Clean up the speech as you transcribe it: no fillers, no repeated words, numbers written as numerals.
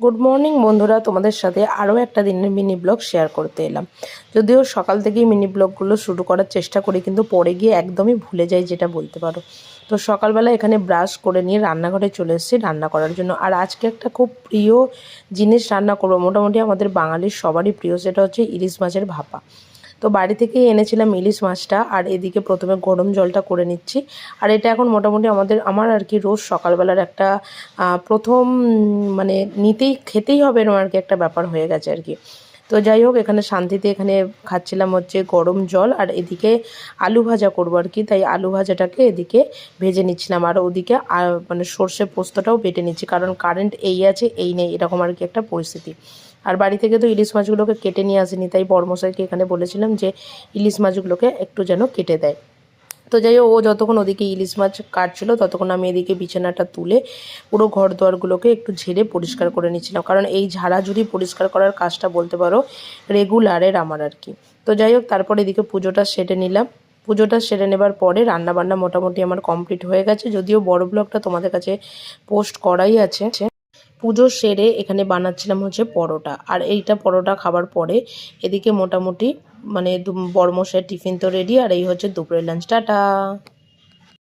Good morning বন্ধুরা, তোমাদের সাথে আরও একটা দিনের মিনি ব্লগ শেয়ার করতে এলাম। যদিও সকাল থেকেই মিনি ব্লগগুলো শুরু করার চেষ্টা করি, কিন্তু পরে গিয়ে একদমই ভুলে যাই, যেটা বলতে পারো। তো সকালবেলা এখানে ব্রাশ করে নিয়ে রান্নাঘরে চলে এসেছি রান্না করার জন্য। আর আজকে একটা খুব প্রিয় জিনিস রান্না করবো, মোটামুটি আমাদের বাঙালির সবারই প্রিয়, সেটা হচ্ছে ইলিশ মাছের ভাপা। তো বাড়ি থেকেই এনেছিলাম ইলিশ মাছটা, আর এদিকে প্রথমে গরম জলটা করে নিচ্ছি। আর এটা এখন মোটামুটি আমার আর কি রোজ সকালবেলার একটা প্রথম মানে খেতেই হবে এরকম আর কি একটা ব্যাপার হয়ে গেছে আর কি। তো যাই হোক, এখানে শান্তিতে এখানে খাচ্ছিলাম হচ্ছে গরম জল, আর এদিকে আলু ভাজা করবো আর কি। তাই আলু ভাজাটাকে এদিকে ভেজে নিচ্ছিলাম, আর ওদিকে মানে সর্ষে পোস্তটাও বেটে নিচ্ছি, কারণ কারেন্ট এই আছে এই নেই এরকম আর কি একটা পরিস্থিতি। আর বাড়ি থেকে তো ইলিশ মাছগুলোকে কেটে নিয়ে আসেনি, তাই বড়মশাইকে এখানে বলেছিলাম যে ইলিশ মাছগুলোকে একটু যেন কেটে দেয়। তো যাই হোক, ও যতক্ষণ ওদিকে ইলিশ মাছ কাটছিল ততক্ষণ আমি এদিকে বিছানাটা তুলে পুরো ঘর দুয়ারগুলোকে একটু ঝেড়ে পরিষ্কার করে নিচ্ছিলাম, কারণ এই ঝাড়াঝুড়ি পরিষ্কার করার কাজটা বলতে পারো রেগুলারের আমার আর কি। তো যাই হোক, তারপর এদিকে পুজোটা সেরে নিলাম। পুজোটা সেরে নেবার পরে রান্নাবান্না মোটামুটি আমার কমপ্লিট হয়ে গেছে, যদিও বড় ব্লগটা তোমাদের কাছে পোস্ট করাই আছে। পুজো সেরে এখানে বানাচ্ছিলাম হচ্ছে পরোটা, আর এইটা পরোটা খাবার পরে এদিকে মোটামুটি মানে বড়মশাইয়ের টিফিন তো রেডি, আর এই হচ্ছে দুপুরের লাঞ্চ। টাটা।